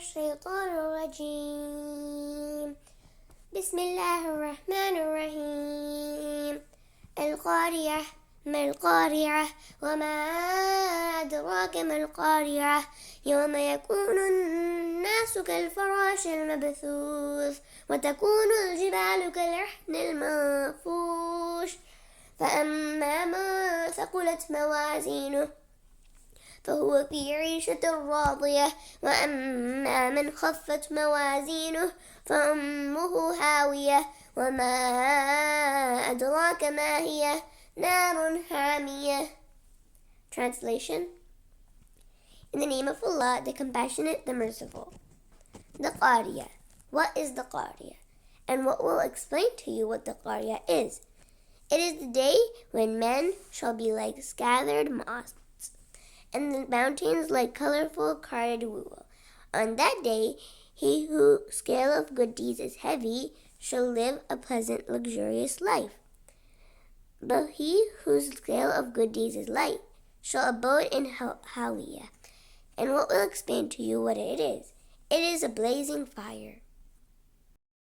الشيطان الرجيم. بسم الله الرحمن الرحيم. القارعة. ما القارعة؟ وما أدراك ما القارعة؟ يوم يكون الناس كالفراش المبثوث وتكون الجبال كالعهن المنفوش فأما من ثقلت موازينه فهو في عيشة راضية وأما من خفت موازينه فأمه هاوية وما أدراك ما هي نار حامية. Translation. In the name of Allah, the Compassionate, the Merciful. The Qari'ah. What is the Qari'ah? And what will explain to you what the Qari'ah is? It is the day when men shall be like scattered moths, and the mountains like colorful carded wool. On that day, he whose scale of good deeds is heavy shall live a pleasant, luxurious life. But he whose scale of good deeds is light shall abode in Hawiyah. And what will explain to you what it is? It is a blazing fire.